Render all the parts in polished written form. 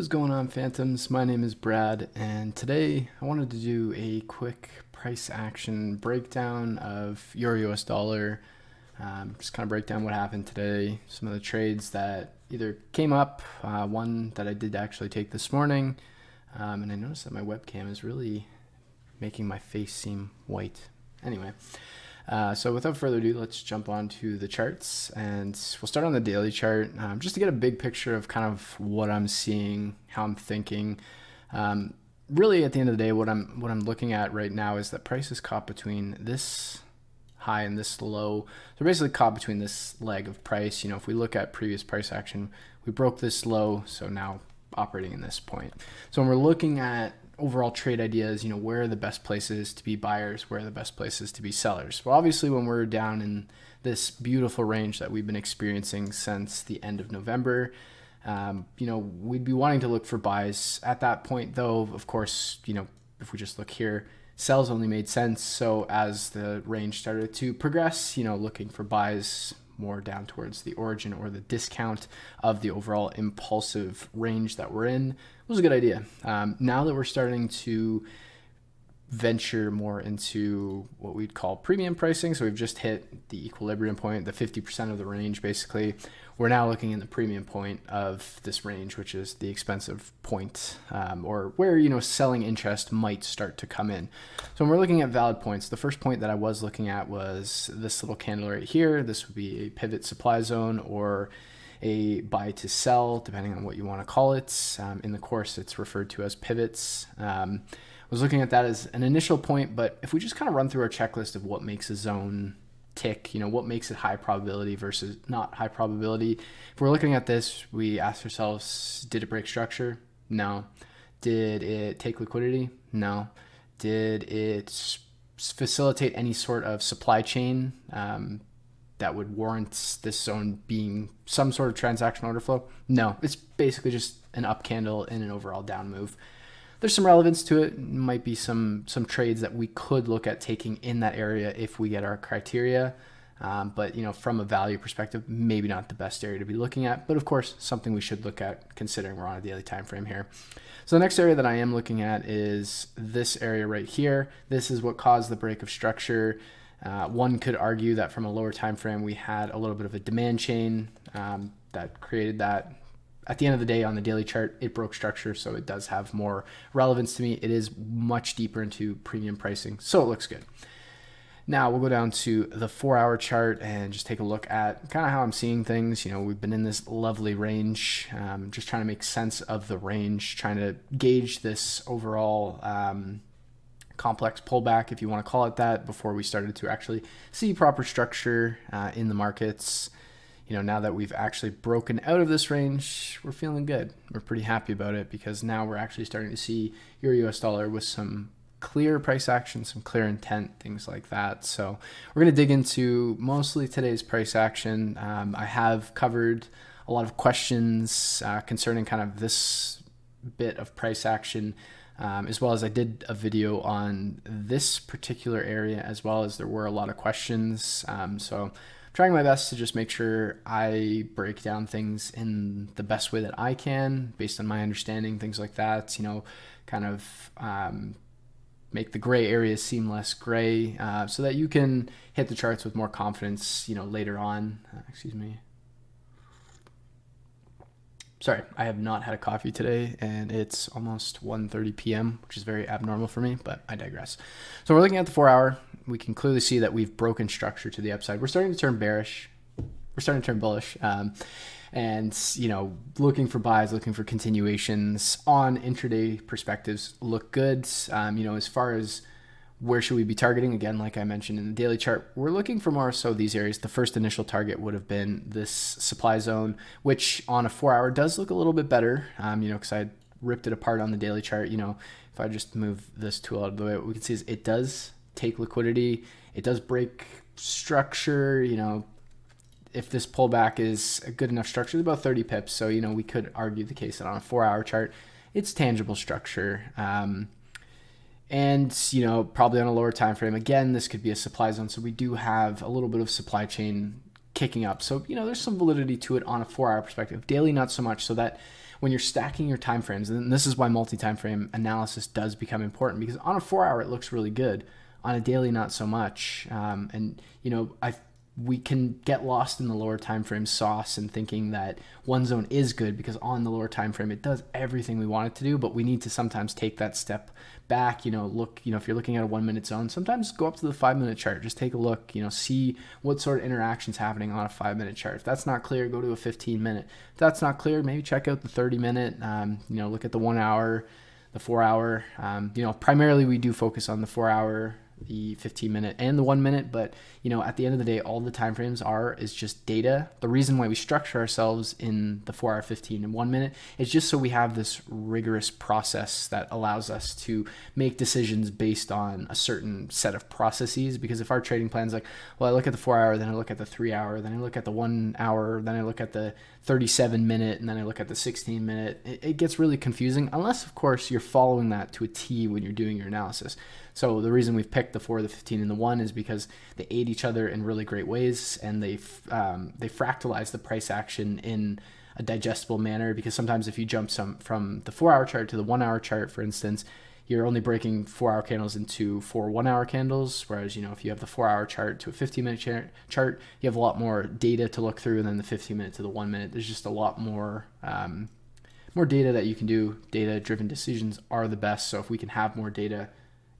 is going on, Phantoms? My name is Brad, and today I wanted to do a quick price action breakdown of Euro US dollar. Just kind of break down what happened today, some of the trades that either came up, one that I did actually take this morning, and I noticed that my webcam is really making my face seem white. Anyway, so without further ado, let's jump on to the charts, and we'll start on the daily chart just to get a big picture of kind of what I'm seeing, how I'm thinking. Really, at the end of the day, what I'm looking at right now is that price is caught between this high and this low. So basically caught between this leg of price. You know, if we look at previous price action, we broke this low, so now operating in this point. So when we're looking at overall trade ideas, you know, where are the best places to be buyers, where are the best places to be sellers? Well, obviously when we're down in this beautiful range that we've been experiencing since the end of November, you know, we'd be wanting to look for buys at that point, though. Of course, you know, if we just look here, sells only made sense. So as the range started to progress, you know, looking for buys more down towards the origin or the discount of the overall impulsive range that we're in was a good idea. Now that we're starting to venture more into what we'd call premium pricing, so we've just hit the equilibrium point, the 50% of the range basically, we're now looking in the premium point of this range, which is the expensive point, or where, you know, selling interest might start to come in. So when we're looking at valid points, the first point that I was looking at was this little candle right here. This would be a pivot supply zone or a buy to sell, depending on what you want to call it. In the course, it's referred to as pivots. I was looking at that as an initial point, but if we just kind of run through our checklist of what makes a zone tick, you know, what makes it high probability versus not high probability. If we're looking at this, we ask ourselves, did it break structure? No. Did it take liquidity? No. Did it facilitate any sort of supply chain that would warrant this zone being some sort of transaction order flow? No. It's basically just an up candle in an overall down move. There's some relevance to it. Might be some trades that we could look at taking in that area if we get our criteria. But, you know, from a value perspective, maybe not the best area to be looking at. But of course, something we should look at considering we're on a daily time frame here. So the next area that I am looking at is this area right here. This is what caused the break of structure. One could argue that from a lower time frame, we had a little bit of a demand chain that created that. At the end of the day, on the daily chart, it broke structure, so it does have more relevance to me. It is much deeper into premium pricing, so it looks good. Now we'll go down to the 4-hour chart and just take a look at kind of how I'm seeing things. You know, we've been in this lovely range, just trying to make sense of the range, trying to gauge this overall complex pullback, if you want to call it that, before we started to actually see proper structure in the markets. You know, now that we've actually broken out of this range, we're feeling good. We're pretty happy about it because now we're actually starting to see Euro US dollar with some clear price action, some clear intent, things like that. So we're going to dig into mostly today's price action. I have covered a lot of questions concerning kind of this bit of price action, as well as I did a video on this particular area, as well as there were a lot of questions. So trying my best to just make sure I break down things in the best way that I can based on my understanding, things like that, you know, kind of make the gray areas seem less gray so that you can hit the charts with more confidence, you know, later on. Excuse me. Sorry, I have not had a coffee today, and it's almost 1:30 p.m., which is very abnormal for me, but I digress. So we're looking at the 4-hour. We can clearly see that we've broken structure to the upside. We're starting to turn bearish. We're starting to turn bullish. And, you know, looking for buys, looking for continuations on intraday perspectives look good. You know, as far as where should we be targeting? Again, like I mentioned in the daily chart, we're looking for more so these areas. The first initial target would have been this supply zone, which on a 4-hour does look a little bit better, you know, because I ripped it apart on the daily chart. You know, if I just move this tool out of the way, what we can see is it does take liquidity. It does break structure. You know, if this pullback is a good enough structure, it's about 30 pips. So, you know, we could argue the case that on a 4-hour chart, it's tangible structure. And, you know, probably on a lower time frame, again, this could be a supply zone. So we do have a little bit of supply chain kicking up. So, you know, there's some validity to it on a 4-hour perspective. Daily, not so much. So that when you're stacking your time frames, and this is why multi-time frame analysis does become important, because on a 4 hour it looks really good, on a daily not so much. And we can get lost in the lower time frame sauce and thinking that one zone is good because on the lower time frame it does everything we want it to do, but we need to sometimes take that step back. Look, if you're looking at a 1 minute zone, sometimes go up to the 5 minute chart, just take a look, see what sort of interactions happening on a 5 minute chart. If that's not clear, go to a 15 minute. If that's not clear, maybe check out the 30 minute. Look at the 1 hour, the 4 hour. Primarily we do focus on the 4 hour, the 15 minute, and the 1 minute, but at the end of the day, all the time frames is just data. The reason why we structure ourselves in the 4 hour, 15, and 1 minute is just so we have this rigorous process that allows us to make decisions based on a certain set of processes. Because if our trading plan is like, well, I look at the 4 hour, then I look at the 3 hour, then I look at the 1 hour, then I look at the 37 minute, and then I look at the 16 minute, it gets really confusing, unless of course you're following that to a T when you're doing your analysis. So the reason we've picked the 4, the 15, and the 1 is because they aid each other in really great ways, and they fractalize the price action in a digestible manner. Because sometimes if you jump from the 4 hour chart to the 1 hour chart, for instance, you're only breaking 4 hour candles into 4 1 hour candles. Whereas, if you have the 4 hour chart to a 15 minute chart, you have a lot more data to look through. And then the 15 minute to the 1 minute, there's just a lot more data that you can do. Data driven decisions are the best. So if we can have more data,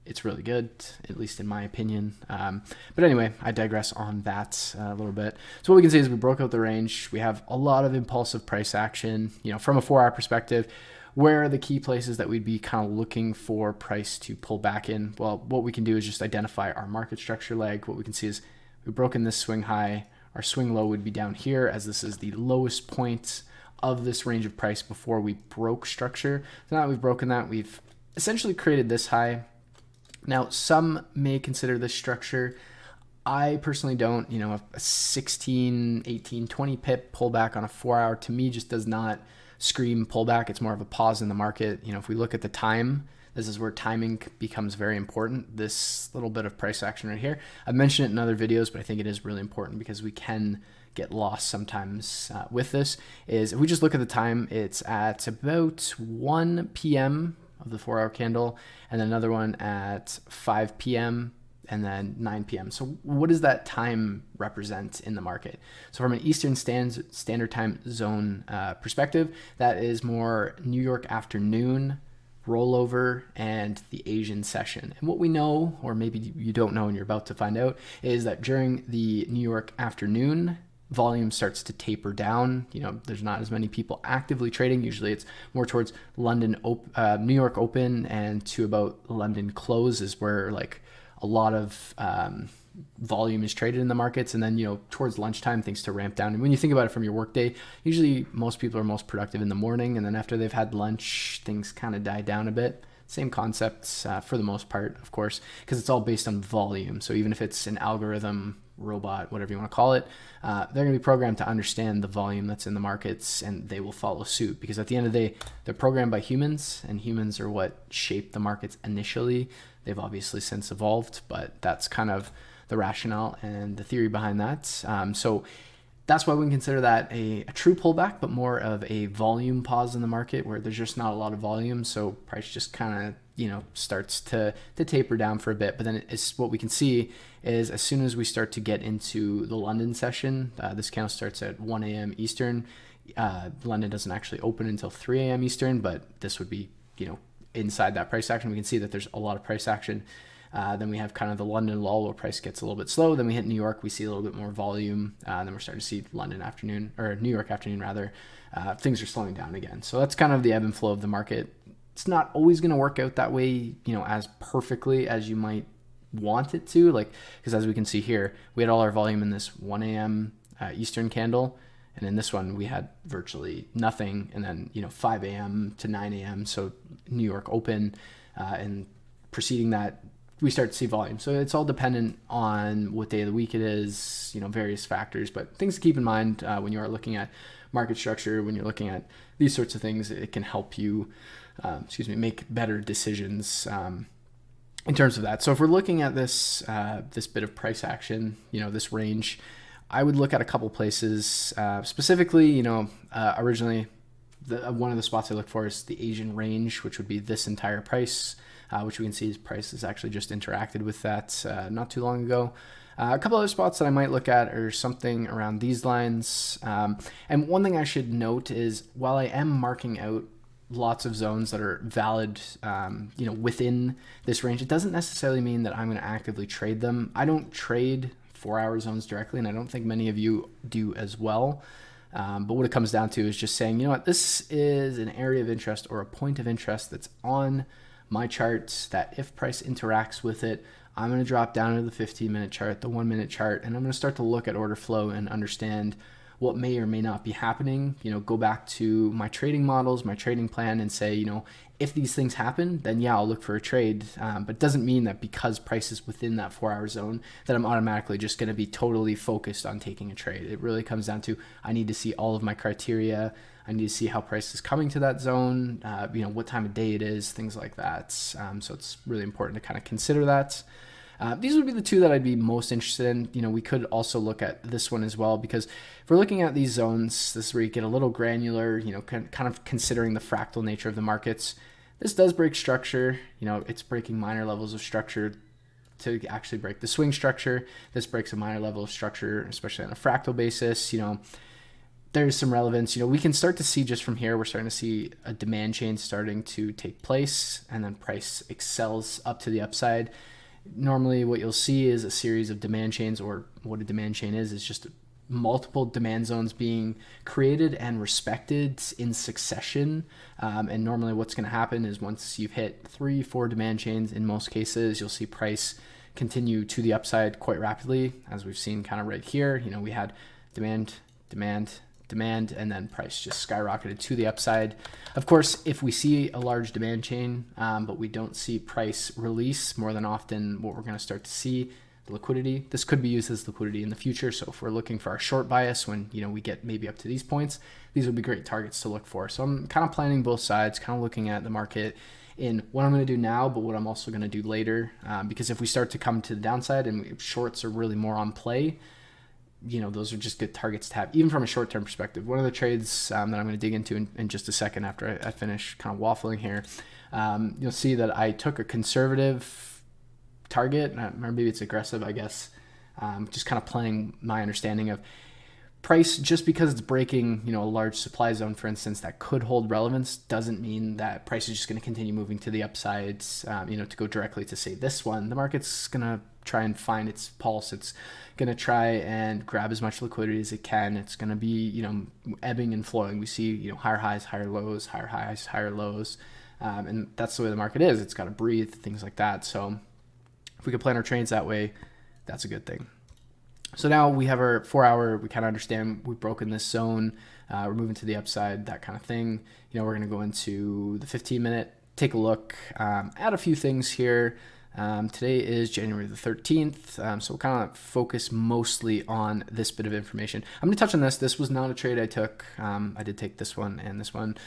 it's really good, at least in my opinion. But anyway, I digress on that a little bit. So what we can see is we broke out the range. We have a lot of impulsive price action. From a 4 hour perspective, where are the key places that we'd be kind of looking for price to pull back in? Well, what we can do is just identify our market structure leg. What we can see is we've broken this swing high. Our swing low would be down here, as this is the lowest point of this range of price before we broke structure. So now that we've broken that, we've essentially created this high. Now, some may consider this structure. I personally don't. A 16, 18, 20 pip pullback on a 4 hour to me just does not scream pullback. It's more of a pause in the market. If we look at the time, this is where timing becomes very important. This little bit of price action right here, I've mentioned it in other videos, but I think it is really important because we can get lost sometimes with this, is if we just look at the time, it's at about 1 p.m. of the 4 hour candle, and then another one at 5 p.m. and then 9 p.m. So what does that time represent in the market? So from an Eastern Standard Time Zone perspective, that is more New York afternoon, rollover, and the Asian session. And what we know, or maybe you don't know and you're about to find out, is that during the New York afternoon, volume starts to taper down. There's not as many people actively trading. Usually it's more towards New York open and to about London close is where like a lot of volume is traded in the markets. And then, towards lunchtime, things to ramp down. And when you think about it from your workday, usually most people are most productive in the morning. And then after they've had lunch, things kind of die down a bit. Same concepts for the most part, of course, because it's all based on volume. So even if it's an algorithm, robot, whatever you want to call it, they're going to be programmed to understand the volume that's in the markets, and they will follow suit. Because at the end of the day, they're programmed by humans, and humans are what shaped the markets initially. They've obviously since evolved, but that's kind of the rationale and the theory behind that. So that's why we can consider that a true pullback, but more of a volume pause in the market where there's just not a lot of volume. So price just kind of, starts to taper down for a bit. But then it's what we can see is as soon as we start to get into the London session, this candle starts at 1 a.m. Eastern. London doesn't actually open until 3 a.m. Eastern, but this would be, inside that price action. We can see that there's a lot of price action. Then we have kind of the London lull where price gets a little bit slow. Then we hit New York, we see a little bit more volume. Then we're starting to see London afternoon, or New York afternoon rather. Things are slowing down again. So that's kind of the ebb and flow of the market. It's not always going to work out that way, as perfectly as you might want it to. Because as we can see here, we had all our volume in this 1 a.m. Eastern candle. And in this one, we had virtually nothing. And then, 5 a.m. to 9 a.m. So New York open, and preceding that, we start to see volume. So it's all dependent on what day of the week it is, various factors. But things to keep in mind when you are looking at market structure, when you're looking at these sorts of things, it can help you, make better decisions in terms of that. So if we're looking at this bit of price action, this range, I would look at a couple places. Specifically, originally one of the spots I look for is the Asian range, which would be this entire price, which we can see price has actually just interacted with that not too long ago. A couple other spots that I might look at are something around these lines. And one thing I should note is while I am marking out lots of zones that are valid, within this range, it doesn't necessarily mean that I'm going to actively trade them. I don't trade 4-hour zones directly, and I don't think many of you do as well. But what it comes down to is just saying, you know what, this is an area of interest or a point of interest that's on my charts that if price interacts with it, I'm going to drop down to the 15-minute chart, the 1-minute chart, and I'm going to start to look at order flow and understand what may or may not be happening. Go back to my trading models, my trading plan, and say, if these things happen, then yeah, I'll look for a trade. But it doesn't mean that because price is within that 4-hour zone that I'm automatically just going to be totally focused on taking a trade. It really comes down to I need to see all of my criteria. I need to see how price is coming to that zone, what time of day it is, things like that. So it's really important to kind of consider that. These would be the two that I'd be most interested in. We could also look at this one as well, because if we're looking at these zones, this is where you get a little granular, kind of considering the fractal nature of the markets. This does break structure. It's breaking minor levels of structure to actually break the swing structure. This breaks a minor level of structure, especially on a fractal basis. There's some relevance. We can start to see just from here, we're starting to see a demand chain starting to take place, and then price excels up to the upside. Normally what you'll see is a series of demand chains, or what a demand chain is just multiple demand zones being created and respected in succession. And normally what's going to happen is once you've hit 3-4 demand chains, in most cases, you'll see price continue to the upside quite rapidly, as we've seen kind of right here. We had demand, and then price just skyrocketed to the upside. Of course, if we see a large demand chain, but we don't see price release, more than often what we're going to start to see, the liquidity. This could be used as liquidity in the future. So if we're looking for our short bias when we get maybe up to these points, these would be great targets to look for. So I'm kind of planning both sides, kind of looking at the market in what I'm going to do now, but what I'm also going to do later. Because if we start to come to the downside and shorts are really more on play, those are just good targets to have, even from a short-term perspective. One of the trades that I'm going to dig into in just a second after I finish kind of waffling here, you'll see that I took a conservative target, or maybe it's aggressive, I guess, just kind of playing my understanding of price. Just because it's breaking, a large supply zone, for instance, that could hold relevance, doesn't mean that price is just going to continue moving to the upsides, to go directly to say this one. The market's going to try and find its pulse. It's going to try and grab as much liquidity as it can. It's going to be, ebbing and flowing. We see, higher highs, higher lows, higher highs, higher lows. And that's the way the market is. It's got to breathe, things like that. So if we could plan our trades that way, that's a good thing. So now we have our 4-hour, we kind of understand we've broken this zone, we're moving to the upside, that kind of thing. We're going to go into the 15-minute, take a look, add a few things here. Today is January the 13th, so we'll kind of focus mostly on this bit of information. I'm going to touch on this. This was not a trade I took. I did take this one and this one.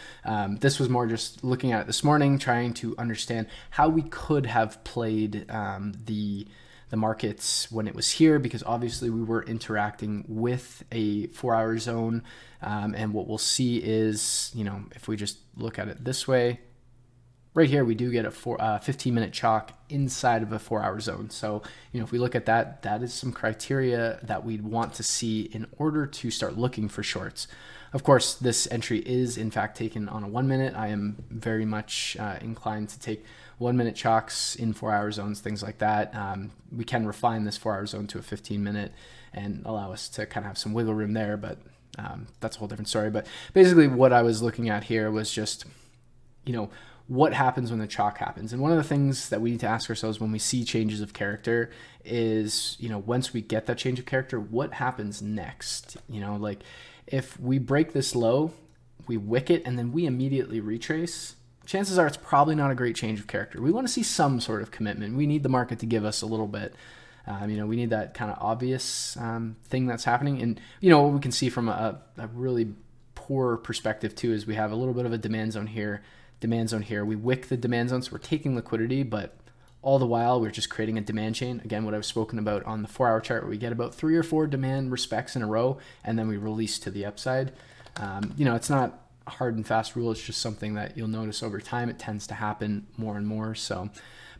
This was more just looking at it this morning, trying to understand how we could have played the markets when it was here, because obviously we were interacting with a 4-hour zone. And what we'll see is, if we just look at it this way, right here, we do get a 15-minute chalk inside of a 4-hour zone. So, if we look at that, that is some criteria that we'd want to see in order to start looking for shorts. Of course, this entry is in fact taken on a 1-minute. I am very much inclined to take 1-minute chalks in 4-hour zones, things like that. We can refine this 4-hour zone to a 15-minute and allow us to kind of have some wiggle room there, but that's a whole different story. But basically what I was looking at here was just, what happens when the chalk happens. And one of the things that we need to ask ourselves when we see changes of character is, once we get that change of character, what happens next? Like if we break this low, we wick it, and then we immediately retrace, chances are it's probably not a great change of character. We want to see some sort of commitment. We need the market to give us a little bit. We need that kind of obvious thing that's happening. And, what we can see from a really poor perspective too is we have a little bit of a demand zone here. We wick the demand zone, so we're taking liquidity, but all the while we're just creating a demand chain. Again, what I've spoken about on the 4-hour chart, where we get about 3 or 4 demand respects in a row, and then we release to the upside. It's not a hard and fast rule. It's just something that you'll notice over time. It tends to happen more and more. So,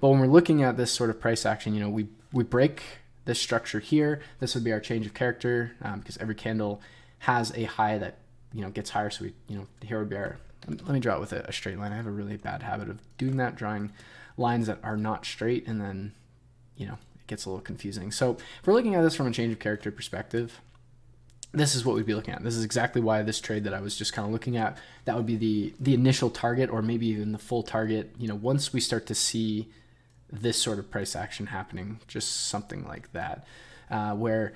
but when we're looking at this sort of price action, we break this structure here. This would be our change of character, because every candle has a high that, gets higher. So here would be our, let me draw it with a straight line. I have a really bad habit of doing that, drawing lines that are not straight, and then, it gets a little confusing. So if we're looking at this from a change of character perspective, this is what we'd be looking at. This is exactly why this trade that I was just kind of looking at, that would be the initial target, or maybe even the full target, once we start to see this sort of price action happening, just something like that, where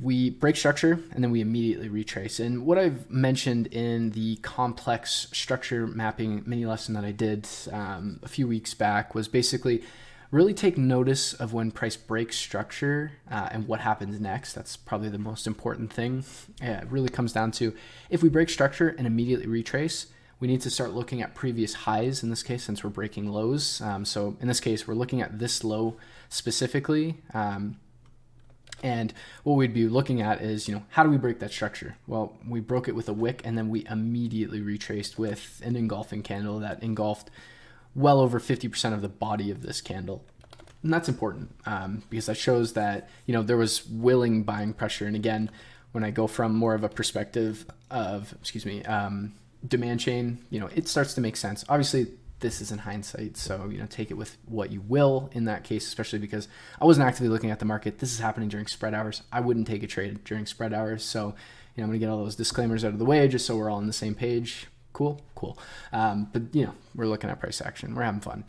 we break structure and then we immediately retrace. And what I've mentioned in the complex structure mapping mini lesson that I did a few weeks back was basically really take notice of when price breaks structure and what happens next. That's probably the most important thing. It really comes down to, if we break structure and immediately retrace, we need to start looking at previous highs in this case, since we're breaking lows. So in this case, we're looking at this low specifically. And what we'd be looking at is, how do we break that structure? Well, we broke it with a wick, and then we immediately retraced with an engulfing candle that engulfed well over 50% of the body of this candle. And that's important because that shows that, there was willing buying pressure. And again, when I go from more of a perspective of, demand chain, it starts to make sense. Obviously, this is in hindsight, so take it with what you will in that case, especially because I wasn't actively looking at the market. This is happening during spread hours. I wouldn't take a trade during spread hours. So I'm gonna get all those disclaimers out of the way just so we're all on the same page. Cool. But we're looking at price action. We're having fun.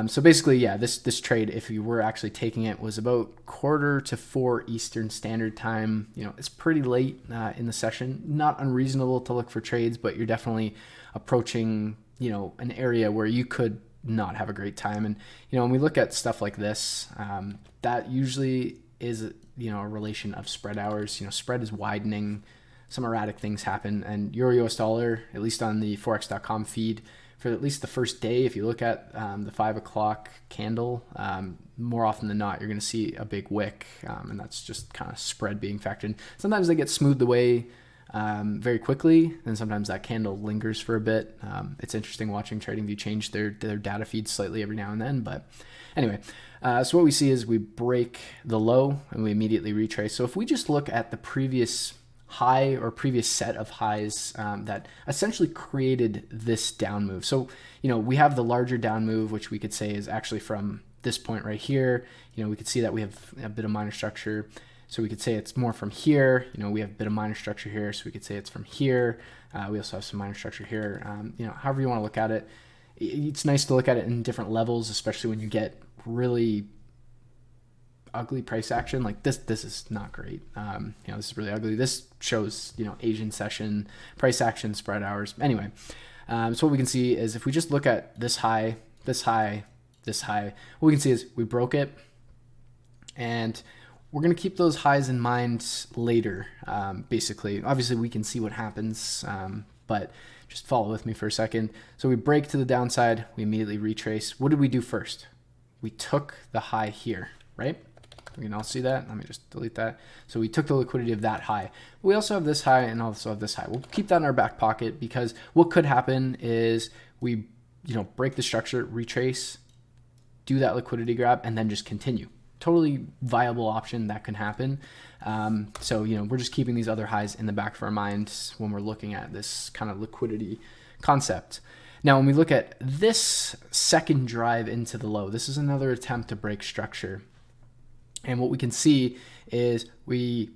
So basically, yeah, this trade, if you were actually taking it, was about 3:45 Eastern Standard Time. It's pretty late in the session. Not unreasonable to look for trades, but you're definitely approaching an area where you could not have a great time. And when we look at stuff like this, that usually is a relation of spread hours. Spread is widening. Some erratic things happen, and Euro US dollar, at least on the forex.com feed, for at least the first day, if you look at the 5 o'clock candle, more often than not, you're going to see a big wick, and that's just kind of spread being factored in. Sometimes they get smoothed away very quickly, and sometimes that candle lingers for a bit. It's interesting watching TradingView change their data feed slightly every now and then, but anyway, so what we see is we break the low and we immediately retrace. So if we just look at the previous high or previous set of highs that essentially created this down move. So, we have the larger down move, which we could say is actually from this point right here. We could see that we have a bit of minor structure. So we could say it's more from here. We have a bit of minor structure here. So we could say it's from here. We also have some minor structure here. However you want to look at it. It's nice to look at it in different levels, especially when you get really ugly price action like this. This is not great. This is really ugly. This shows Asian session price action, spread hours. Anyway, so what we can see is if we just look at this high, this high, this high, what we can see is we broke it, and we're going to keep those highs in mind later. Basically, obviously we can see what happens, but just follow with me for a second. So we break to the downside, we immediately retrace. What did we do first? We took the high here, right? We can all see that. Let me just delete that. So we took the liquidity of that high. We also have this high and also have this high. We'll keep that in our back pocket, because what could happen is we, break the structure, retrace, do that liquidity grab, and then just continue. Totally viable option that can happen. So, we're just keeping these other highs in the back of our minds when we're looking at this kind of liquidity concept. Now, when we look at this second drive into the low, this is another attempt to break structure. And what we can see is we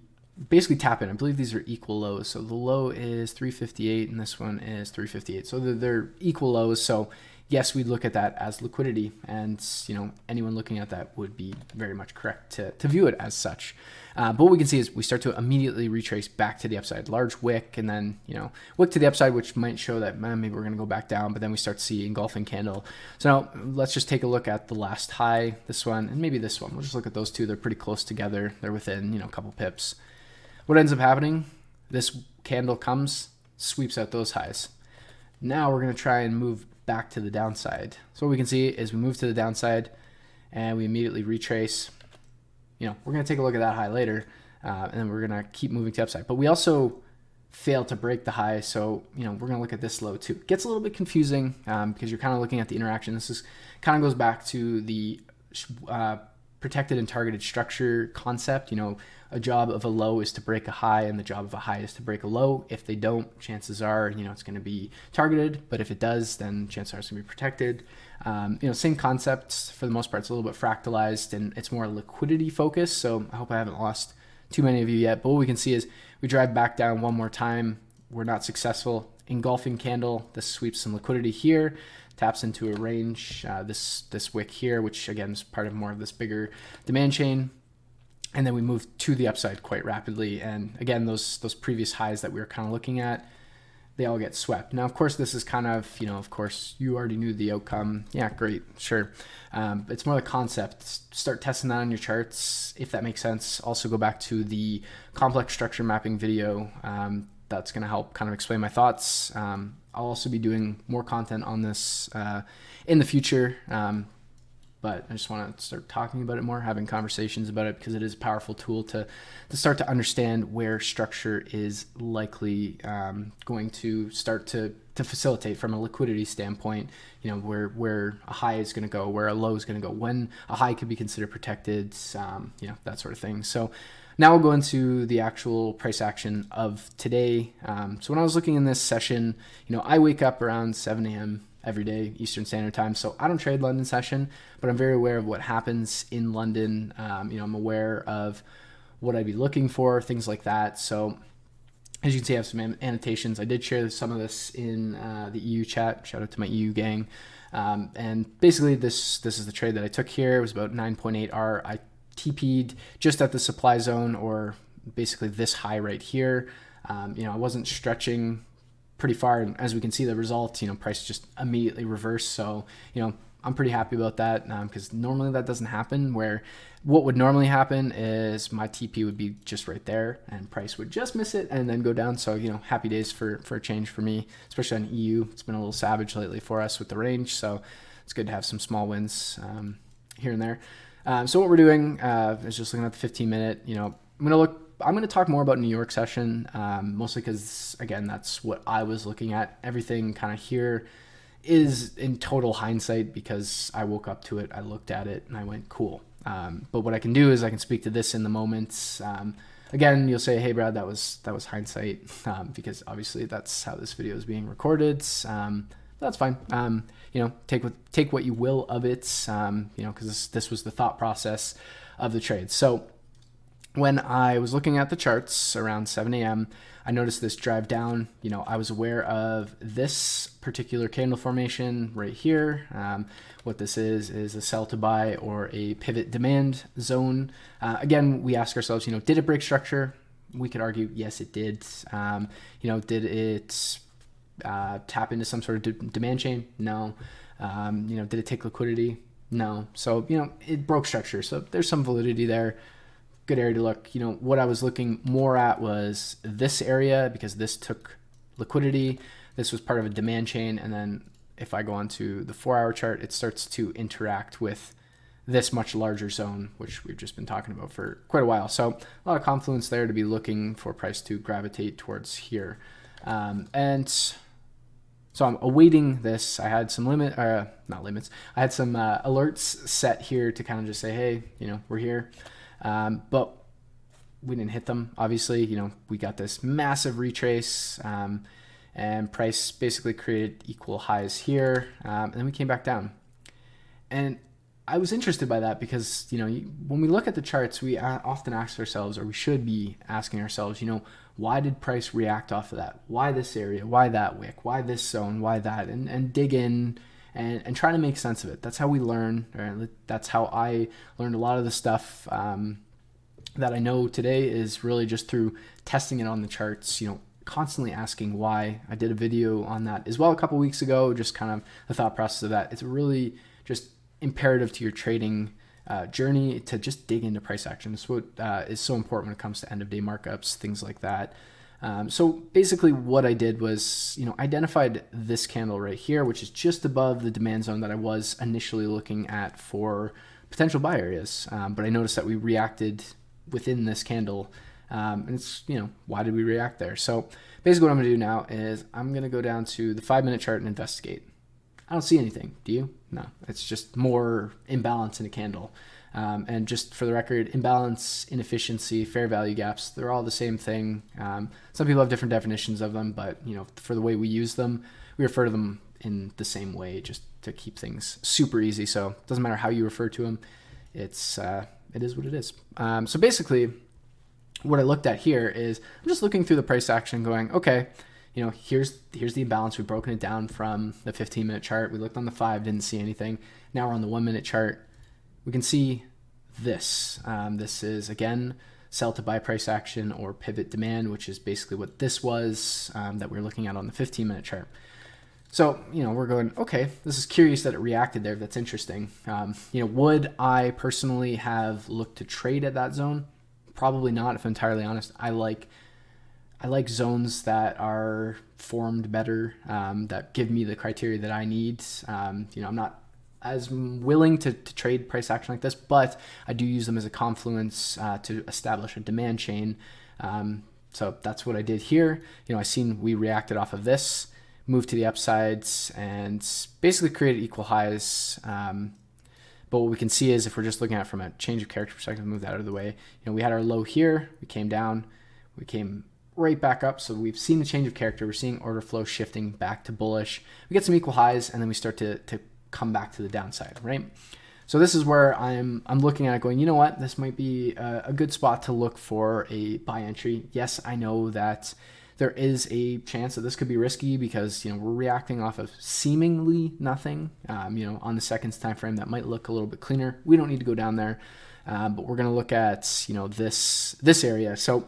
basically tap in. I believe these are equal lows. So the low is 358 and this one is 358. So they're equal lows. So yes, we'd look at that as liquidity, and anyone looking at that would be very much correct to view it as such. But what we can see is we start to immediately retrace back to the upside, large wick, and then wick to the upside, which might show that maybe we're going to go back down, but then we start to see engulfing candle. So now let's just take a look at the last high, this one, and maybe this one. We'll just look at those two. They're pretty close together. They're within a couple pips. What ends up happening? This candle comes, sweeps out those highs. Now we're going to try and move back to the downside. So what we can see is we move to the downside and we immediately retrace. We're going to take a look at that high later, and then we're going to keep moving to the upside. But we also fail to break the high. So, we're going to look at this low too. It gets a little bit confusing because you're kind of looking at the interaction. This is kind of goes back to the protected and targeted structure concept. A job of a low is to break a high, and the job of a high is to break a low. If they don't, chances are, it's going to be targeted. But if it does, then chances are it's going to be protected. Same concepts for the most part. It's a little bit fractalized, and it's more liquidity focused. So I hope I haven't lost too many of you yet. But what we can see is we drive back down one more time. We're not successful. Engulfing candle. This sweeps some liquidity here. Taps into a range, this wick here, which again is part of more of this bigger demand chain. And then we move to the upside quite rapidly. And again, those previous highs that we were kind of looking at, they all get swept. Now, of course, this is kind of, of course, you already knew the outcome. Yeah, great, sure. It's more the concept. Start testing that on your charts, if that makes sense. Also go back to the complex structure mapping video. That's going to help kind of explain my thoughts. I'll also be doing more content on this in the future, but I just want to start talking about it more, having conversations about it, because it is a powerful tool to start to understand where structure is likely going to start to facilitate from a liquidity standpoint, where a high is going to go, where a low is going to go, when a high could be considered protected, that sort of thing. So now we'll go into the actual price action of today. So when I was looking in this session, I wake up around 7 a.m. every day, Eastern Standard Time. So I don't trade London session, but I'm very aware of what happens in London. I'm aware of what I'd be looking for, things like that. So as you can see, I have some annotations. I did share some of this in the EU chat. Shout out to my EU gang. And basically this is the trade that I took here. It was about 9.8R. I TP'd just at the supply zone, or basically this high right here. I wasn't stretching pretty far, and as we can see the result, price just immediately reversed. So, I'm pretty happy about that, because normally that doesn't happen, where what would normally happen is my TP would be just right there and price would just miss it and then go down. So, happy days for a change for me, especially on EU. It's been a little savage lately for us with the range. So it's good to have some small wins here and there. So what we're doing is just looking at the 15-minute. I'm going to talk more about New York session, mostly because, again, that's what I was looking at. Everything kind of here is in total hindsight, because I woke up to it, I looked at it, and I went, cool. But what I can do is I can speak to this in the moment. Again, you'll say, hey, Brad, that was hindsight, because obviously that's how this video is being recorded. That's fine. Take what you will of it, because this was the thought process of the trade. So when I was looking at the charts around 7 a.m., I noticed this drive down. I was aware of this particular candle formation right here. What this is a sell to buy or a pivot demand zone. Again, we ask ourselves, did it break structure? We could argue, yes, it did. Did it tap into some sort of demand chain? No. Did it take liquidity? No. So, it broke structure. So there's some validity there. Good area to look. What I was looking more at was this area, because this took liquidity. This was part of a demand chain. And then if I go onto the 4-hour chart, it starts to interact with this much larger zone, which we've just been talking about for quite a while. So a lot of confluence there to be looking for price to gravitate towards here. And so I'm awaiting this. I had some not limits. I had some alerts set here to kind of just say, hey, we're here. But we didn't hit them. Obviously, we got this massive retrace, and price basically created equal highs here. And then we came back down. And I was interested by that because, when we look at the charts, we often ask ourselves, or we should be asking ourselves, why did price react off of that? Why this area? Why that wick? Why this zone? Why that? And dig in and try to make sense of it. That's how we learn. Right? That's how I learned a lot of the stuff that I know today is really just through testing it on the charts, constantly asking why. I did a video on that as well a couple weeks ago, just kind of the thought process of that. It's really just imperative to your trading journey to just dig into price action. It's what is so important when it comes to end of day markups, things like that. So basically what I did was, identified this candle right here, which is just above the demand zone that I was initially looking at for potential buy areas. But I noticed that we reacted within this candle And it's, why did we react there? So basically what I'm going to do now is I'm going to go down to the 5-minute chart and investigate. I don't see anything. Do you? No, it's just more imbalance in a candle. And just for the record, imbalance, inefficiency, fair value gaps, they're all the same thing. Some people have different definitions of them, but for the way we use them, we refer to them in the same way just to keep things super easy. So it doesn't matter how you refer to them. It is what it is. So basically what I looked at here is I'm just looking through the price action going, okay, here's the imbalance. We've broken it down from the 15-minute chart. We looked on the 5, didn't see anything. Now we're on the 1-minute chart. We can see this. This is, again, sell to buy price action or pivot demand, which is basically what this was that we were looking at on the 15-minute chart. So, we're going, okay, this is curious that it reacted there. That's interesting. Would I personally have looked to trade at that zone? Probably not, if I'm entirely honest. I like zones that are formed better, that give me the criteria that I need. I'm not as willing to trade price action like this, but I do use them as a confluence to establish a demand chain. So that's what I did here. I seen we reacted off of this, moved to the upsides, and basically created equal highs. But what we can see is if we're just looking at it from a change of character perspective, move that out of the way. We had our low here, we came down, we came right back up. So we've seen the change of character. We're seeing order flow shifting back to bullish. We get some equal highs, and then we start to come back to the downside, right? So this is where I'm looking at it going, this might be a good spot to look for a buy entry. Yes, I know that there is a chance that this could be risky because, we're reacting off of seemingly nothing, on the seconds time frame that might look a little bit cleaner. We don't need to go down there, but we're going to look at, this area. So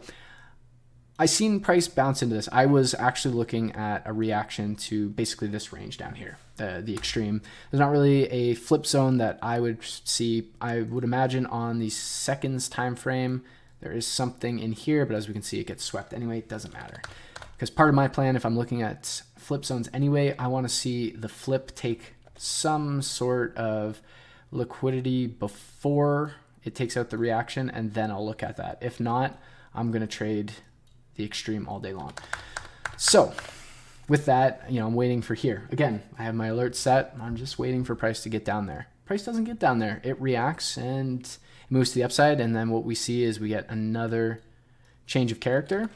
I seen price bounce into this. I was actually looking at a reaction to basically this range down here, the extreme. There's not really a flip zone that I would see. I would imagine on the seconds time frame, there is something in here, but as we can see, it gets swept anyway. It doesn't matter. Because part of my plan, if I'm looking at flip zones anyway, I want to see the flip take some sort of liquidity before it takes out the reaction, and then I'll look at that. If not, I'm going to trade the extreme all day long. So with that, I'm waiting for here. Again, I have my alert set. I'm just waiting for price to get down there. Price doesn't get down there. It reacts and it moves to the upside. And then what we see is we get another change of character.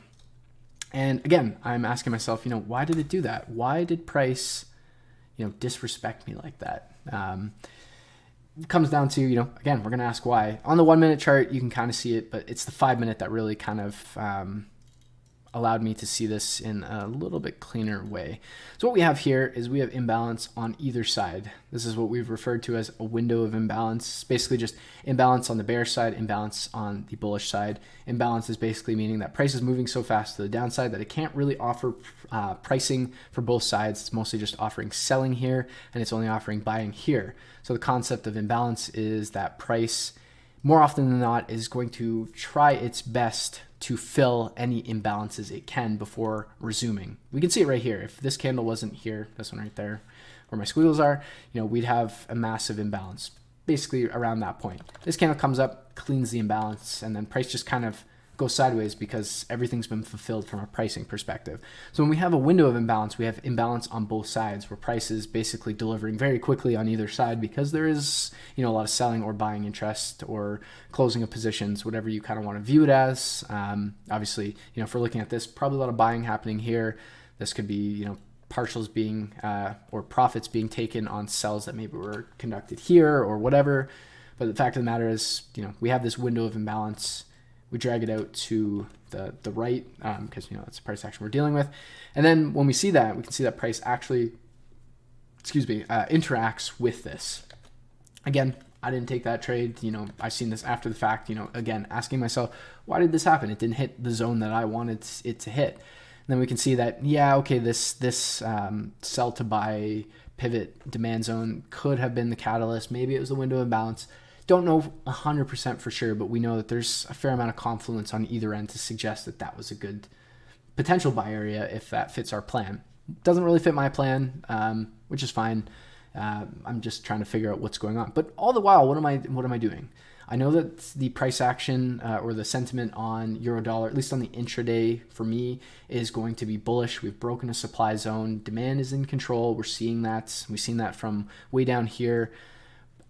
And again, I'm asking myself, why did it do that? Why did price, disrespect me like that? It comes down to, again, we're going to ask why. On the 1-minute chart, you can kind of see it, but it's the 5-minute that really kind of allowed me to see this in a little bit cleaner way. So what we have here is we have imbalance on either side. This is what we've referred to as a window of imbalance. It's basically just imbalance on the bear side, imbalance on the bullish side. Imbalance is basically meaning that price is moving so fast to the downside that it can't really offer pricing for both sides. It's mostly just offering selling here, and it's only offering buying here. So the concept of imbalance is that price, more often than not, is going to try its best to fill any imbalances it can before resuming. We can see it right here. If this candle wasn't here, this one right there, where my squiggles are, we'd have a massive imbalance, basically around that point. This candle comes up, cleans the imbalance, and then price just kind of goes sideways because everything's been fulfilled from a pricing perspective. So when we have a window of imbalance, we have imbalance on both sides where price is basically delivering very quickly on either side because there is, a lot of selling or buying interest or closing of positions, whatever you kind of want to view it as. Obviously, if we're looking at this, probably a lot of buying happening here. This could be, partials being or profits being taken on sells that maybe were conducted here or whatever. But the fact of the matter is, we have this window of imbalance. We drag it out to the right because, that's the price action we're dealing with. And then when we see that, we can see that price actually, interacts with this. Again, I didn't take that trade. I've seen this after the fact, again, asking myself, why did this happen? It didn't hit the zone that I wanted it to hit. And then we can see that, this sell to buy pivot demand zone could have been the catalyst. Maybe it was the window of balance. Don't know 100% for sure, but we know that there's a fair amount of confluence on either end to suggest that that was a good potential buy area if that fits our plan. Doesn't really fit my plan, which is fine. I'm just trying to figure out what's going on. But all the while, what am I doing? I know that the price action or the sentiment on euro dollar, at least on the intraday for me, is going to be bullish. We've broken a supply zone. Demand is in control. We're seeing that. We've seen that from way down here.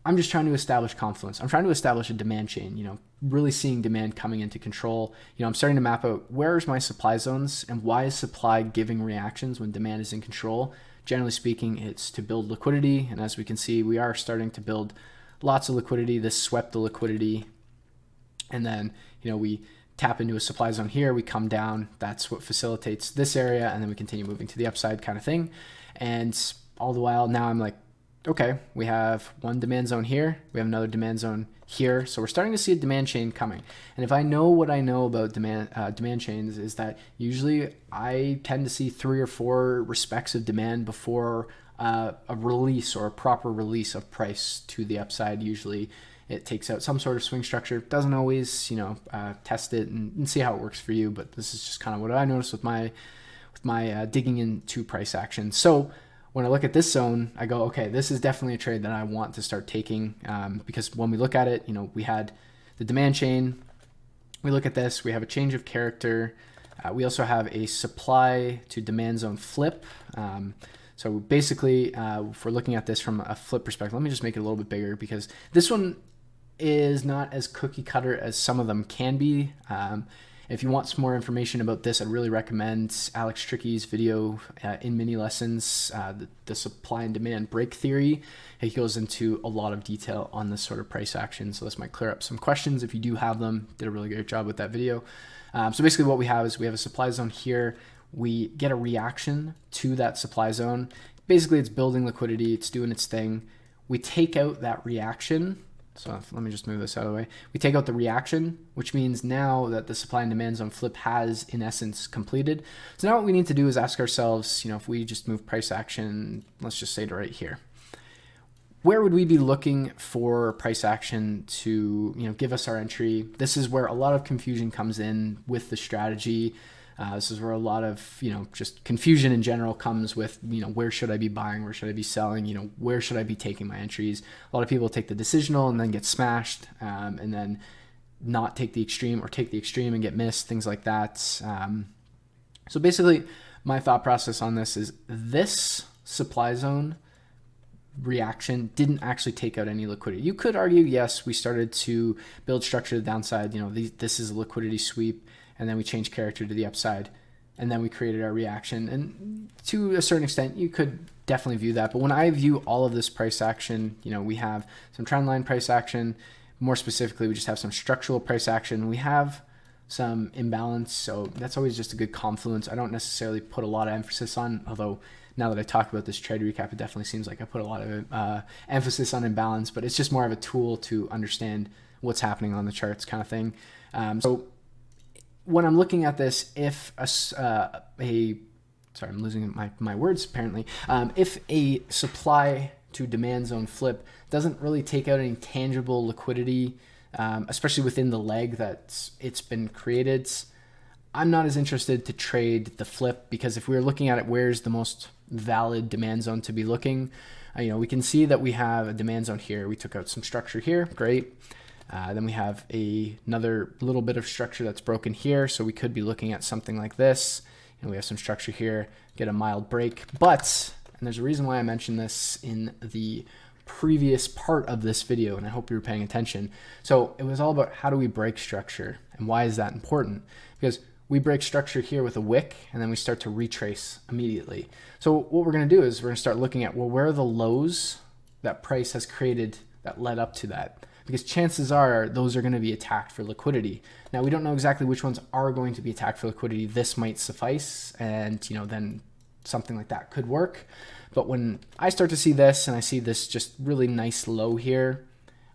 I'm just trying to establish confluence. I'm trying to establish a demand chain, really seeing demand coming into control. I'm starting to map out where's my supply zones and why is supply giving reactions when demand is in control. Generally speaking, it's to build liquidity. And as we can see, we are starting to build lots of liquidity. This swept the liquidity. And then, we tap into a supply zone here. We come down. That's what facilitates this area. And then we continue moving to the upside kind of thing. And all the while now I'm like, okay, we have one demand zone here. We have another demand zone here. So we're starting to see a demand chain coming. And if I know what I know about demand chains is that usually I tend to see 3 or 4 respects of demand before a release or a proper release of price to the upside. Usually it takes out some sort of swing structure. Doesn't always, test it and see how it works for you. But this is just kind of what I noticed with my digging into price action. So when I look at this zone, I go, okay, this is definitely a trade that I want to start taking because when we look at it, we had the demand chain. We look at this, we have a change of character. We also have a supply to demand zone flip. So basically, if we're looking at this from a flip perspective, let me just make it a little bit bigger because this one is not as cookie cutter as some of them can be. If you want some more information about this, I'd really recommend Alex Tricky's video in mini lessons, the supply and demand break theory. He goes into a lot of detail on this sort of price action. So this might clear up some questions if you do have them. Did a really great job with that video. So basically what we have is we have a supply zone here. We get a reaction to that supply zone. Basically it's building liquidity. It's doing its thing. We take out that reaction. So let me just move this out of the way. We take out the reaction, which means now that the supply and demand zone flip has in essence completed. So now what we need to do is ask ourselves, if we just move price action, let's just say to right here, where would we be looking for price action to, give us our entry? This is where a lot of confusion comes in with the strategy. This is where a lot of, just confusion in general comes with, where should I be buying? Where should I be selling? Where should I be taking my entries? A lot of people take the decisional and then get smashed and then not take the extreme or take the extreme and get missed, things like that. So basically my thought process on this is this supply zone reaction didn't actually take out any liquidity. You could argue, yes, we started to build structure to the downside. This is a liquidity sweep. And then we changed character to the upside, and then we created our reaction. And to a certain extent, you could definitely view that. But when I view all of this price action, we have some trend line price action. More specifically, we just have some structural price action. We have some imbalance, so that's always just a good confluence. I don't necessarily put a lot of emphasis on, although now that I talk about this trade recap, it definitely seems like I put a lot of emphasis on imbalance, but it's just more of a tool to understand what's happening on the charts kind of thing. So when I'm looking at this, if sorry, I'm losing my words apparently. If a supply to demand zone flip doesn't really take out any tangible liquidity, especially within the leg that it's been created, I'm not as interested to trade the flip because if we were looking at it, where's the most valid demand zone to be looking? We can see that we have a demand zone here. We took out some structure here, great. Then we have another little bit of structure that's broken here. So we could be looking at something like this. And we have some structure here, get a mild break. But, and there's a reason why I mentioned this in the previous part of this video, and I hope you were paying attention. So it was all about how do we break structure and why is that important? Because we break structure here with a wick and then we start to retrace immediately. So what we're going to do is we're going to start looking at, well, where are the lows that price has created that led up to that? Because chances are those are going to be attacked for liquidity. Now, we don't know exactly which ones are going to be attacked for liquidity. This might suffice, and then something like that could work. But when I start to see this, and I see this just really nice low here,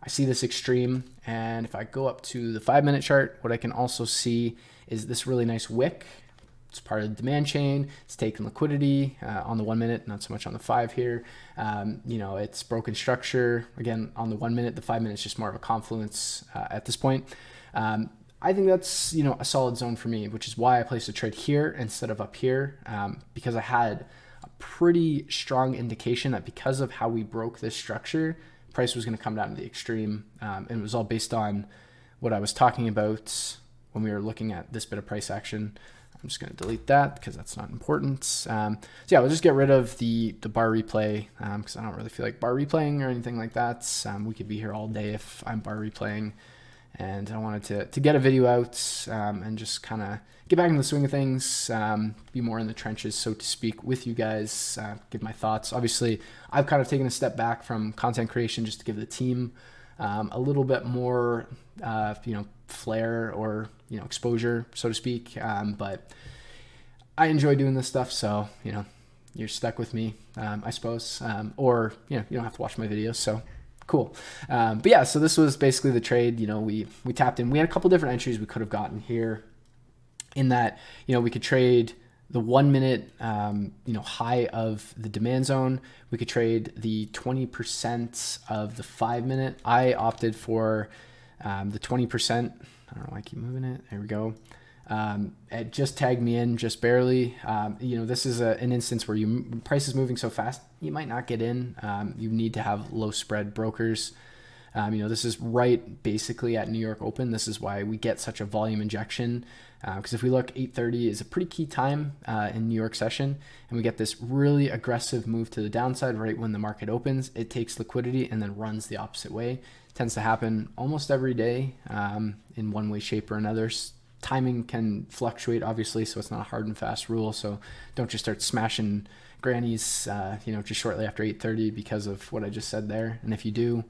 I see this extreme, and if I go up to the 5-minute chart, what I can also see is this really nice wick. It's part of the demand chain. It's taking liquidity on the 1 minute, not so much on the 5 here. It's broken structure. Again, on the 1 minute, the 5 minutes just more of a confluence at this point. I think that's, a solid zone for me, which is why I placed a trade here instead of up here, because I had a pretty strong indication that because of how we broke this structure, price was going to come down to the extreme. And it was all based on what I was talking about when we were looking at this bit of price action. I'm just going to delete that because that's not important. So yeah, we'll just get rid of the bar replay because I don't really feel like bar replaying or anything like that. We could be here all day if I'm bar replaying, and I wanted to get a video out and just kind of get back into the swing of things, be more in the trenches, so to speak, with you guys, give my thoughts. Obviously, I've kind of taken a step back from content creation just to give the team a little bit more, flair or exposure, so to speak. But I enjoy doing this stuff, so you're stuck with me, I suppose, or you don't have to watch my videos. So cool. But yeah, so this was basically the trade. We tapped in. We had a couple different entries we could have gotten here. In that, we could trade the 1 minute, high of the demand zone. We could trade the 20% of the 5 minute. I opted for the 20%. I don't know why I keep moving it. There we go. It just tagged me in just barely. This is an instance where price is moving so fast, you might not get in. You need to have low spread brokers. This is right basically at New York Open. This is why we get such a volume injection. Because if we look, 8:30 is a pretty key time in New York session, and we get this really aggressive move to the downside right when the market opens. It takes liquidity and then runs the opposite way. It tends to happen almost every day in one way, shape, or another. Timing can fluctuate, obviously, so it's not a hard and fast rule. So don't just start smashing grannies, just shortly after 8:30 because of what I just said there. And if you do,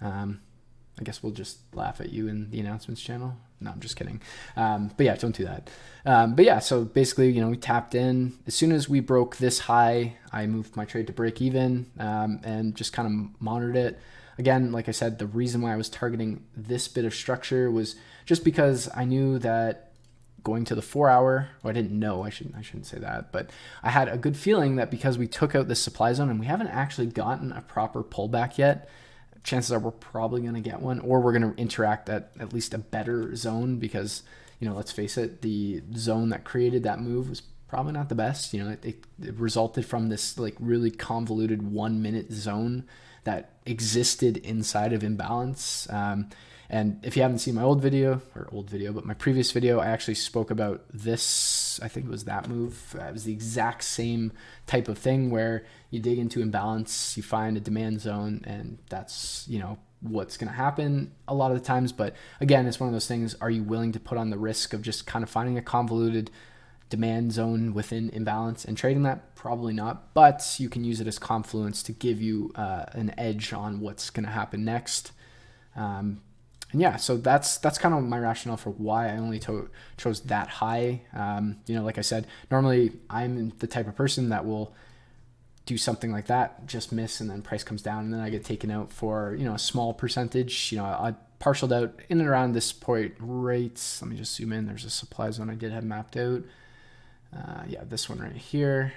I guess we'll just laugh at you in the announcements channel. No, I'm just kidding. But yeah, don't do that. But yeah, so basically, we tapped in. As soon as we broke this high, I moved my trade to break even and just kind of monitored it. Again, like I said, the reason why I was targeting this bit of structure was just because I knew that going to the 4 hour, I didn't know, I shouldn't say that, but I had a good feeling that because we took out this supply zone and we haven't actually gotten a proper pullback yet, chances are we're probably going to get one, or we're going to interact at least a better zone because, let's face it, the zone that created that move was probably not the best. It resulted from this like really convoluted 1 minute zone that existed inside of imbalance. And if you haven't seen my but my previous video, I actually spoke about this. I think it was that move. It was the exact same type of thing where you dig into imbalance, you find a demand zone, and that's, what's going to happen a lot of the times. But again, it's one of those things. Are you willing to put on the risk of just kind of finding a convoluted demand zone within imbalance and trading that? Probably not, but you can use it as confluence to give you an edge on what's going to happen next. And yeah, so that's kind of my rationale for why I only chose that high. Like I said, normally I'm the type of person that will do something like that, just miss, and then price comes down, and then I get taken out for, a small percentage. I partialed out in and around this point right. Let me just zoom in. There's a supply zone I did have mapped out. Yeah, this one right here.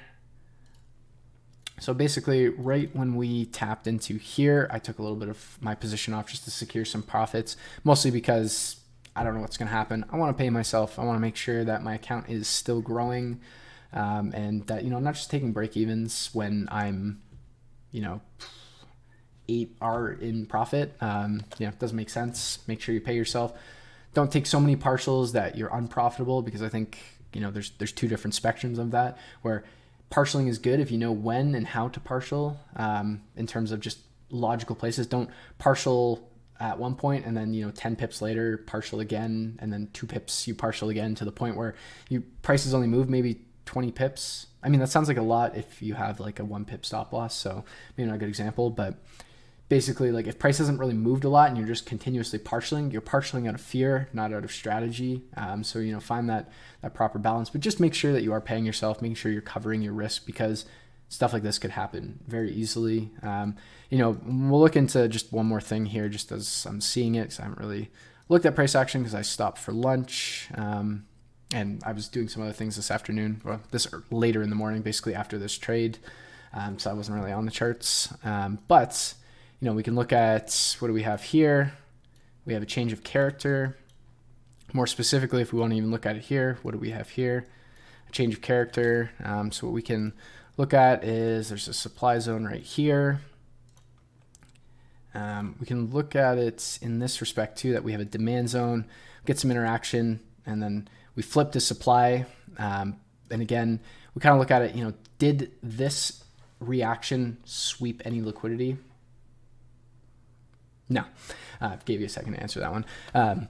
So basically, right when we tapped into here, I took a little bit of my position off just to secure some profits, mostly because I don't know what's going to happen. I want to pay myself. I want to make sure that my account is still growing, and that, I'm not just taking break evens when I'm, 8 are in profit. It doesn't make sense. Make sure you pay yourself. Don't take so many partials that you're unprofitable, because I think, there's two different spectrums of that, where partialing is good if you know when and how to partial, in terms of just logical places. Don't partial at one point and then 10 pips later partial again, and then 2 pips you partial again, to the point where your prices only move maybe 20 pips. I mean, that sounds like a lot if you have like a 1 pip stop loss, so maybe not a good example, but basically, like, if price hasn't really moved a lot and you're just continuously partialing, you're partialing out of fear, not out of strategy. So, find that proper balance, but just make sure that you are paying yourself, making sure you're covering your risk, because stuff like this could happen very easily. We'll look into just one more thing here, just as I'm seeing it, because I haven't really looked at price action because I stopped for lunch. And I was doing some other things this afternoon, or later in the morning, basically after this trade. So I wasn't really on the charts. But we can look at, what do we have here? We have a change of character. More specifically, if we want to even look at it here, what do we have here? A change of character. So what we can look at is there's a supply zone right here. We can look at it in this respect too, that we have a demand zone, get some interaction, and then we flip to supply. And again, we kind of look at it, did this reaction sweep any liquidity? No. Gave you a second to answer that one.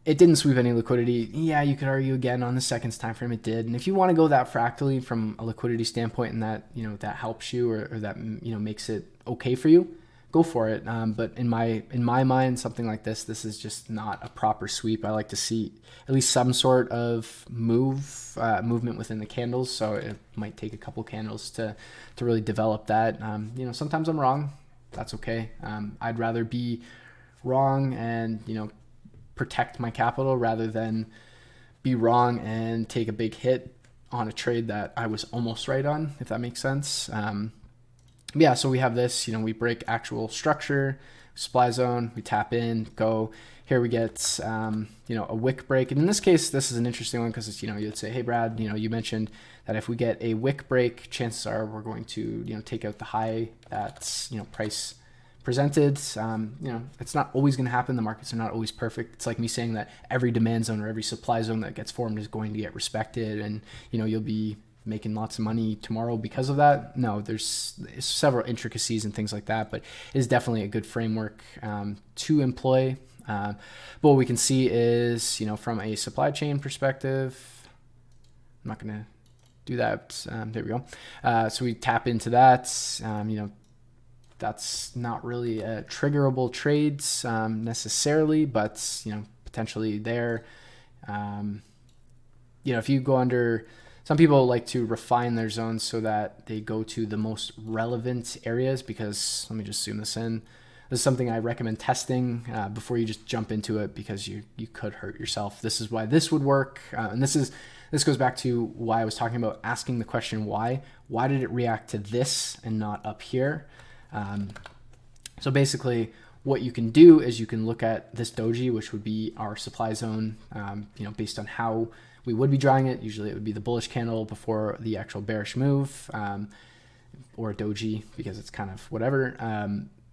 It didn't sweep any liquidity. Yeah, you could argue again on the seconds time frame it did. And if you want to go that fractally from a liquidity standpoint, and that that helps you, or that makes it okay for you, go for it. But in my mind, something like this is just not a proper sweep. I like to see at least some sort of movement within the candles. So it might take a couple candles to really develop that. Sometimes I'm wrong. That's okay. I'd rather be wrong and protect my capital rather than be wrong and take a big hit on a trade that I was almost right on, if that makes sense. Yeah, so we have this, we break actual structure, supply zone, we tap in, go. Here we get, a wick break. And in this case, this is an interesting one because it's, you'd say, hey, Brad, you mentioned that if we get a wick break, chances are we're going to, take out the high that's, price presented. It's not always going to happen. The markets are not always perfect. It's like me saying that every demand zone or every supply zone that gets formed is going to get respected, and you'll be making lots of money tomorrow because of that. No, there's several intricacies and things like that, but it is definitely a good framework to employ. But what we can see is, from a supply chain perspective, I'm not going to do that. There we go. So we tap into that. That's not really triggerable trades necessarily, but potentially there. If you go under, some people like to refine their zones so that they go to the most relevant areas, because let me just zoom this in. This is something I recommend testing before you just jump into it, because you could hurt yourself. This is why this would work, and this goes back to why I was talking about asking the question why. Why did it react to this and not up here? So basically what you can do is you can look at this doji, which would be our supply zone, based on how we would be drawing it. Usually it would be the bullish candle before the actual bearish move, or a doji, because it's kind of whatever.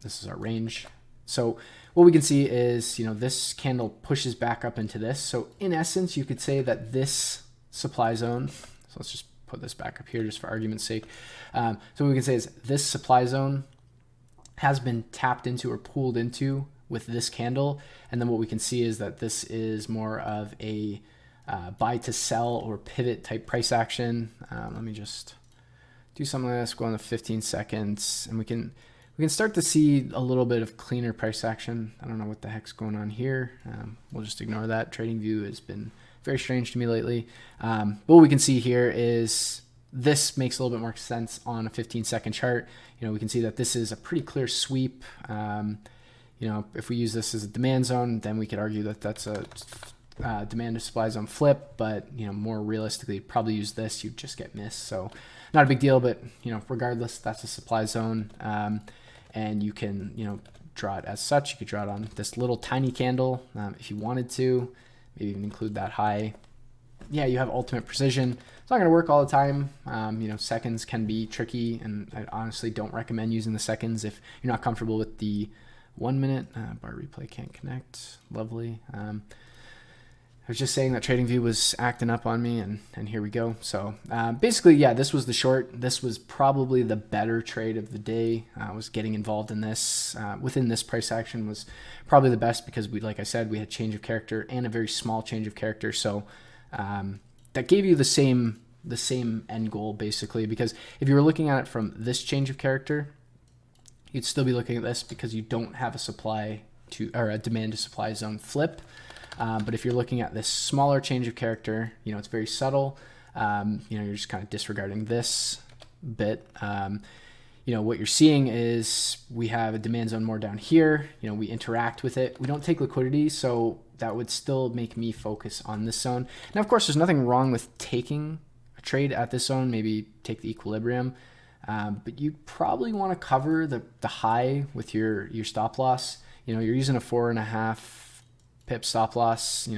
This is our range. So what we can see is, this candle pushes back up into this. So in essence, you could say that this supply zone, so let's just put this back up here just for argument's sake. So what we can say is this supply zone has been tapped into or pulled into with this candle. And then what we can see is that this is more of a buy to sell or pivot type price action. Let me just do something like this, go on the 15 seconds, and we can start to see a little bit of cleaner price action. I don't know what the heck's going on here. We'll just ignore that. TradingView has been very strange to me lately. But what we can see here is this makes a little bit more sense on a 15-second chart. We can see that this is a pretty clear sweep. If we use this as a demand zone, then we could argue that that's a demand to supply zone flip. But more realistically, probably use this, you just get missed. So not a big deal. But regardless, that's a supply zone, and you can draw it as such. You could draw it on this little tiny candle if you wanted to. Maybe even include that high. Yeah, you have ultimate precision. It's not going to work all the time. Seconds can be tricky, and I honestly don't recommend using the seconds if you're not comfortable with the 1 minute. Bar replay can't connect. Lovely. I was just saying that TradingView was acting up on me, and here we go. So basically, yeah, this was the short. This was probably the better trade of the day. I was getting involved in this within this price action was probably the best, because like I said, we had change of character and a very small change of character. So that gave you the same end goal basically, because if you were looking at it from this change of character, you'd still be looking at this because you don't have a demand to supply zone flip. But if you're looking at this smaller change of character, it's very subtle. You're just kind of disregarding this bit. What you're seeing is we have a demand zone more down here. We interact with it. We don't take liquidity, so that would still make me focus on this zone. Now, of course, there's nothing wrong with taking a trade at this zone. Maybe take the equilibrium, but you probably want to cover the high with your stop loss. You're using a 4.5 pip stop loss.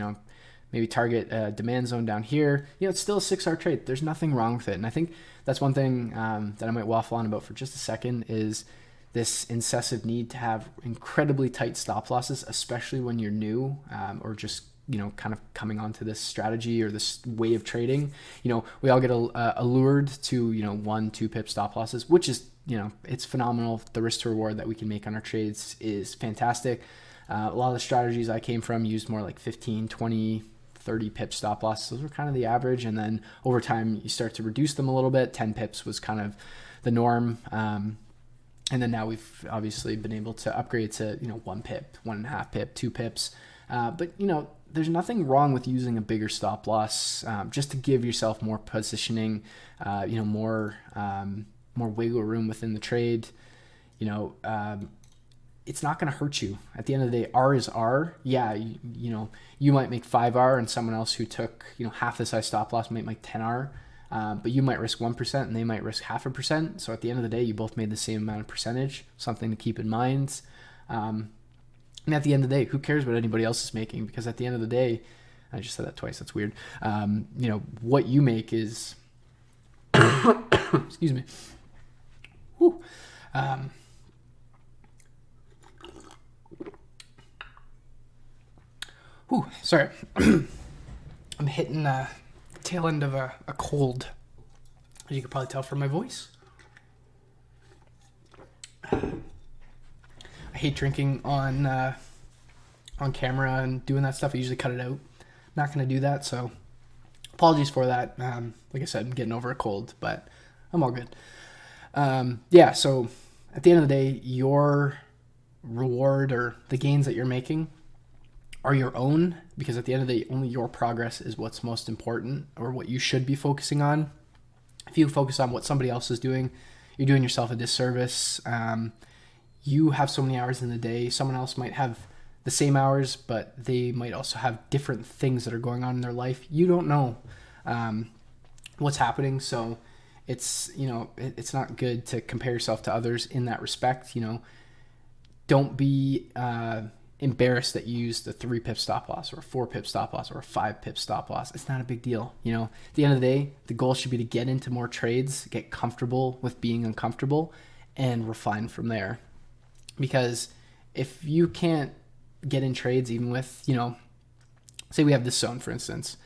Maybe target a demand zone down here. It's still a 6-hour trade. There's nothing wrong with it. And I think that's one thing that I might waffle on about for just a second is this incessive need to have incredibly tight stop losses, especially when you're new, or just, kind of coming onto this strategy or this way of trading. We all get allured to, 1-2 pip stop losses, which is, it's phenomenal. The risk to reward that we can make on our trades is fantastic. A lot of the strategies I came from used more like 15, 20, 30 pip stop losses. Those were kind of the average. And then over time, you start to reduce them a little bit. 10 pips was kind of the norm. And then now we've obviously been able to upgrade to, 1 pip, 1.5 pip, 2 pips. But there's nothing wrong with using a bigger stop loss, just to give yourself more positioning, more wiggle room within the trade. It's not going to hurt you. At the end of the day, R is R. Yeah, you might make 5R, and someone else who took half the size stop loss might make 10R. But you might risk 1% and they might risk 0.5%. So at the end of the day, you both made the same amount of percentage. Something to keep in mind. And at the end of the day, who cares what anybody else is making? Because at the end of the day, I just said that twice. That's weird. What you make is, excuse me. Whew. Sorry. I'm hitting the tail end of a cold, as you can probably tell from my voice. I hate drinking on camera and doing that stuff. I usually cut it out. Not going to do that, so apologies for that. Like I said, I'm getting over a cold, but I'm all good. So at the end of the day, your reward or the gains that you're making are your own, because at the end of the day, only your progress is what's most important, or what you should be focusing on. If you focus on what somebody else is doing, you're doing yourself a disservice. You have so many hours in the day. Someone else might have the same hours, but they might also have different things that are going on in their life. You don't know what's happening. So it's, it's not good to compare yourself to others in that respect. Don't be embarrassed that you used a 3 pip stop loss or a 4 pip stop loss or a 5 pip stop loss. It's not a big deal. At the end of the day, the goal should be to get into more trades, get comfortable with being uncomfortable, and refine from there. Because if you can't get in trades, even with, say we have this zone, for instance,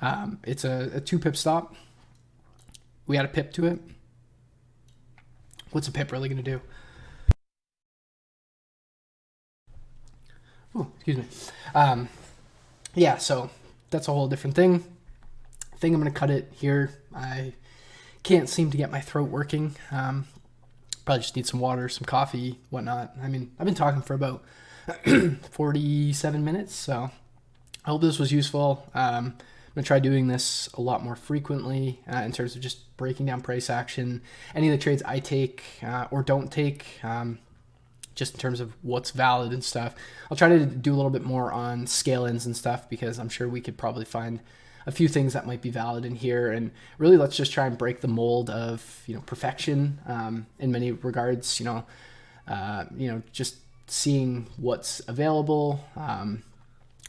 it's a 2 pip stop. We add a pip to it. What's a pip really going to do? Ooh, excuse me. So that's a whole different thing. I think I'm going to cut it here. I can't seem to get my throat working. Probably just need some water, some coffee, whatnot. I mean, I've been talking for about 47 minutes, so I hope this was useful. I'm going to try doing this a lot more frequently in terms of just breaking down price action, any of the trades I take or don't take, just in terms of what's valid and stuff. I'll try to do a little bit more on scale-ins and stuff, because I'm sure we could probably find a few things that might be valid in here. And really, let's just try and break the mold of, perfection in many regards, just seeing what's available,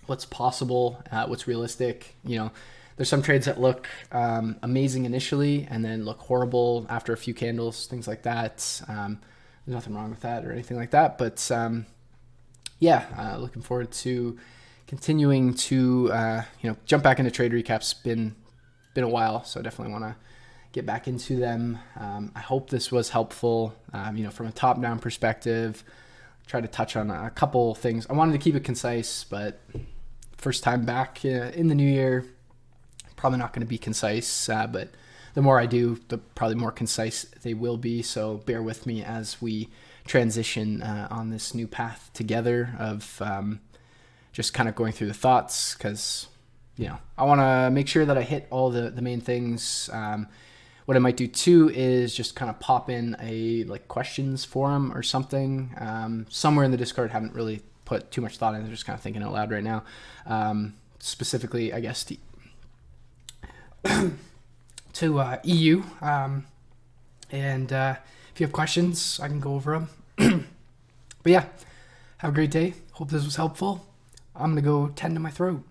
what's possible, what's realistic. There's some trades that look amazing initially and then look horrible after a few candles, things like that. There's nothing wrong with that or anything like that. But looking forward to continuing to jump back into trade recaps. Been a while, so I definitely want to get back into them. I hope this was helpful. From a top-down perspective, try to touch on a couple things. I wanted to keep it concise, but first time back in the new year, probably not going to be concise. But the more I do, the probably more concise they will be. So bear with me as we transition on this new path together of just kind of going through the thoughts, because I want to make sure that I hit all the main things. What I might do too is just kind of pop in a questions forum or something somewhere in the Discord. Haven't really put too much thought into it, just kind of thinking out loud right now. Specifically, I guess to EU. And if you have questions, I can go over them. But yeah, have a great day. Hope this was helpful. I'm going to go tend to my throat.